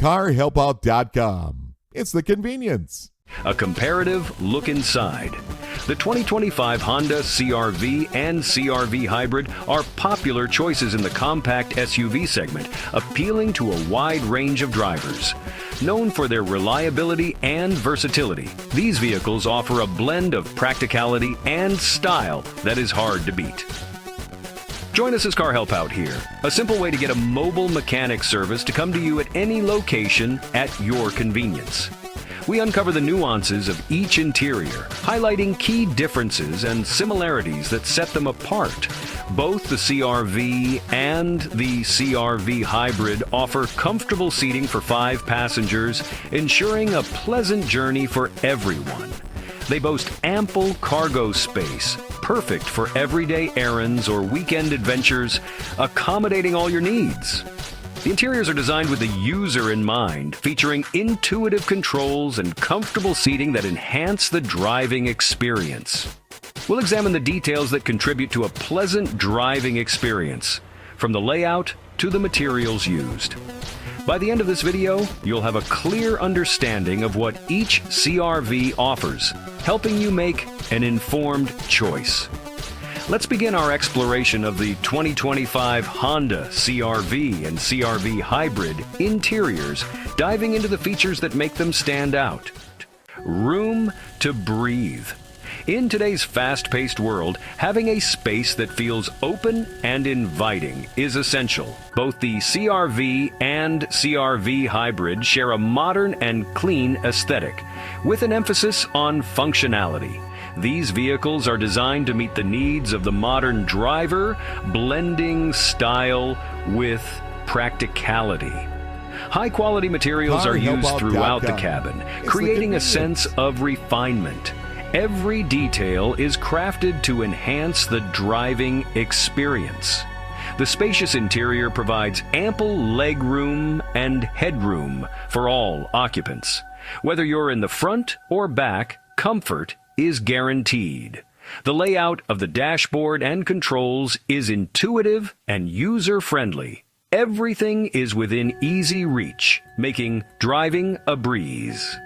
Carhelpout.com. It's the convenience. A comparative look inside. The 2025 Honda CRV and CRV Hybrid are popular choices in the compact SUV segment, appealing to a wide range of drivers. Known for their reliability and versatility, these vehicles offer a blend of practicality and style that is hard to beat. Join us as Carhelpout here, a simple way to get a mobile mechanic service to come to you at any location at your convenience. We uncover the nuances of each interior, highlighting key differences and similarities that set them apart. Both the CRV and the CRV Hybrid offer comfortable seating for 5 passengers, ensuring a pleasant journey for everyone. They boast ample cargo space, perfect for everyday errands or weekend adventures, accommodating all your needs. The interiors are designed with the user in mind, featuring intuitive controls and comfortable seating that enhance the driving experience. We'll examine the details that contribute to a pleasant driving experience, from the layout to the materials used. By the end of this video, you'll have a clear understanding of what each CRV offers, helping you make an informed choice. Let's begin our exploration of the 2025 Honda CRV and CRV Hybrid interiors, diving into the features that make them stand out. Room to breathe. In today's fast-paced world, having a space that feels open and inviting is essential. Both the CRV and CRV Hybrid share a modern and clean aesthetic, with an emphasis on functionality. These vehicles are designed to meet the needs of the modern driver, blending style with practicality. High-quality materials are used throughout the cabin, creating a sense of refinement. Every detail is crafted to enhance the driving experience. The spacious interior provides ample legroom and headroom for all occupants. Whether you're in the front or back, comfort is guaranteed. The layout of the dashboard and controls is intuitive and user-friendly. Everything is within easy reach, making driving a breeze.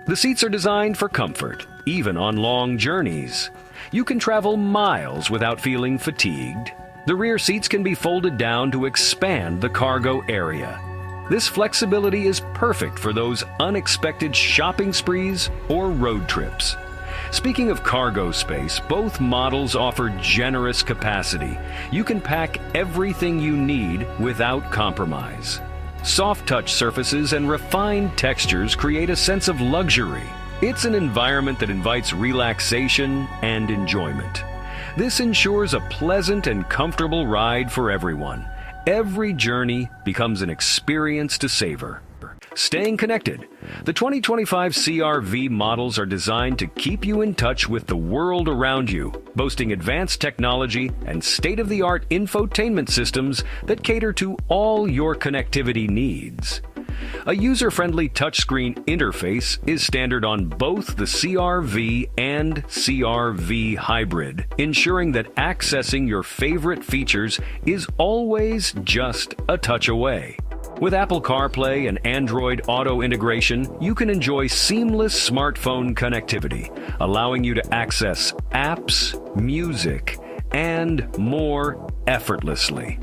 The seats are designed for comfort, even on long journeys. You can travel miles without feeling fatigued. The rear seats can be folded down to expand the cargo area. This flexibility is perfect for those unexpected shopping sprees or road trips. Speaking of cargo space, both models offer generous capacity. You can pack everything you need without compromise. Soft touch surfaces and refined textures create a sense of luxury. It's an environment that invites relaxation and enjoyment. This ensures a pleasant and comfortable ride for everyone. Every journey becomes an experience to savor. Staying connected. The 2025 CRV models are designed to keep you in touch with the world around you, boasting advanced technology and state-of-the-art infotainment systems that cater to all your connectivity needs. A user-friendly touchscreen interface is standard on both the CRV and CRV Hybrid, ensuring that accessing your favorite features is always just a touch away. With Apple CarPlay and Android Auto integration, you can enjoy seamless smartphone connectivity, allowing you to access apps, music, and more effortlessly.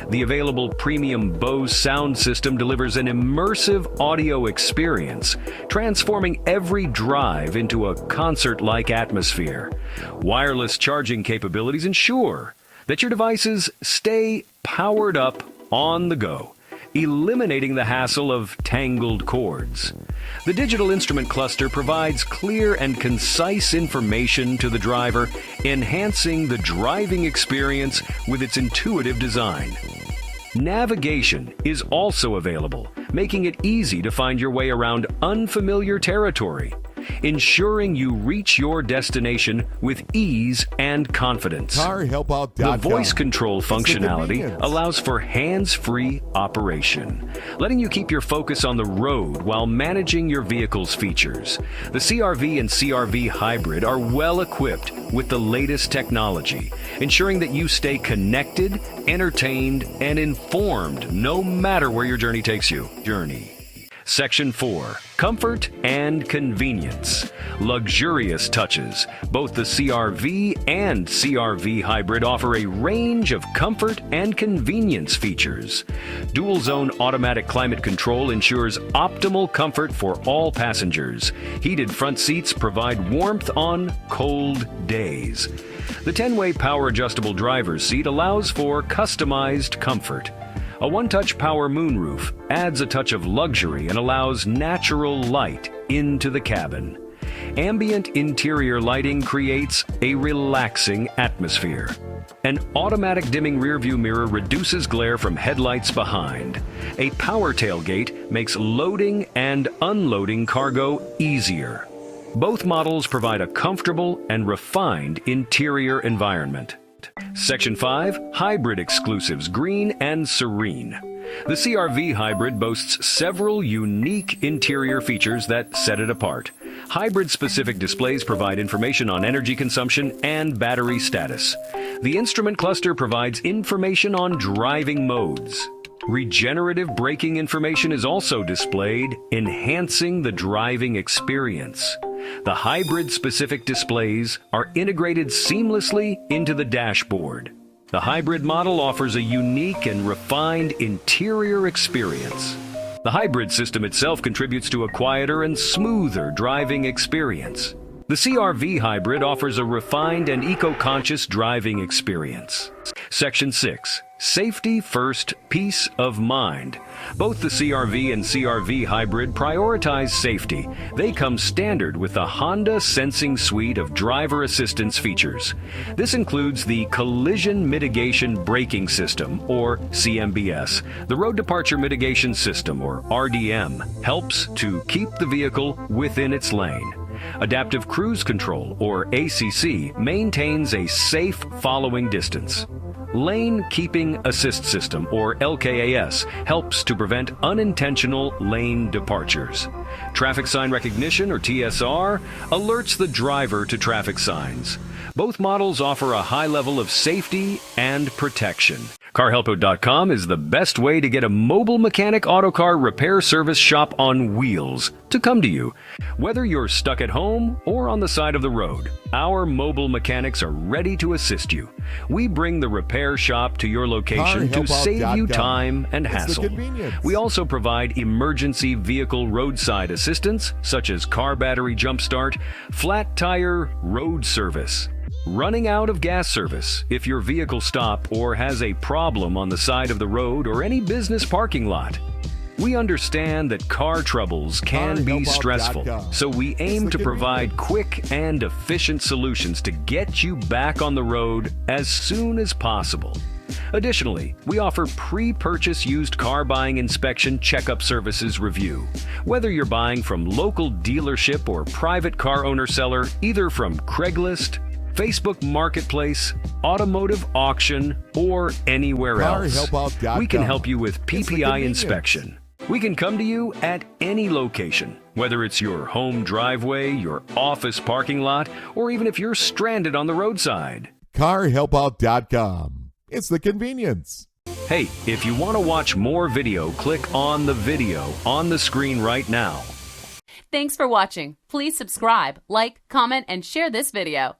The available premium Bose sound system delivers an immersive audio experience, transforming every drive into a concert-like atmosphere. Wireless charging capabilities ensure that your devices stay powered up on the go, eliminating the hassle of tangled cords. The digital instrument cluster provides clear and concise information to the driver, enhancing the driving experience with its intuitive design. Navigation is also available, making it easy to find your way around unfamiliar territory, ensuring you reach your destination with ease and confidence. Carhelpout.com. The voice control functionality allows for hands-free operation, letting you keep your focus on the road while managing your vehicle's features. The CRV and CRV Hybrid are well equipped with the latest technology, ensuring that you stay connected, entertained, and informed no matter where your journey takes you. Section 4. Comfort and convenience. Luxurious touches. Both the CRV and CRV Hybrid offer a range of comfort and convenience features. Dual zone automatic climate control ensures optimal comfort for all passengers. Heated front seats provide warmth on cold days. The 10-way power adjustable driver's seat allows for customized comfort. A one-touch power moonroof adds a touch of luxury and allows natural light into the cabin. Ambient interior lighting creates a relaxing atmosphere. An automatic dimming rearview mirror reduces glare from headlights behind. A power tailgate makes loading and unloading cargo easier. Both models provide a comfortable and refined interior environment. Section 5. Hybrid exclusives, green and serene. The CRV Hybrid boasts several unique interior features that set it apart. Hybrid-specific displays provide information on energy consumption and battery status. The instrument cluster provides information on driving modes. Regenerative braking information is also displayed, enhancing the driving experience. The hybrid-specific displays are integrated seamlessly into the dashboard. The hybrid model offers a unique and refined interior experience. The hybrid system itself contributes to a quieter and smoother driving experience. The CRV Hybrid offers a refined and eco-conscious driving experience. Section 6. Safety first, peace of mind. Both the CRV and CRV Hybrid prioritize safety. They come standard with the Honda Sensing suite of driver assistance features. This includes the Collision Mitigation Braking System, or CMBS. The Road Departure Mitigation System, or RDM, helps to keep the vehicle within its lane. Adaptive Cruise Control, or ACC, maintains a safe following distance. Lane Keeping Assist System, or LKAS, helps to prevent unintentional lane departures. Traffic Sign Recognition, or TSR, alerts the driver to traffic signs. Both models offer a high level of safety and protection. Carhelpout.com is the best way to get a mobile mechanic autocar repair service shop on wheels to come to you. Whether you're stuck at home or on the side of the road, our mobile mechanics are ready to assist you. We bring the repair shop to your location to save you time and hassle. We also provide emergency vehicle roadside assistance, such as car battery jumpstart, flat tire road service, running out of gas service if your vehicle stops or has a problem on the side of the road or any business parking lot. We understand that car troubles can be stressful, so we aim to provide quick and efficient solutions to get you back on the road as soon as possible. Additionally, we offer pre-purchase used car buying inspection checkup services review. Whether you're buying from local dealership or private car owner seller, either from Craigslist, Facebook Marketplace, automotive auction, or anywhere else, we can help you with PPI inspection. We can come to you at any location, whether it's your home driveway, your office parking lot, or even if you're stranded on the roadside. Carhelpout.com. It's the convenience. Hey, if you want to watch more video, click on the video on the screen right now. Thanks for watching. Please subscribe, like, comment, and share this video.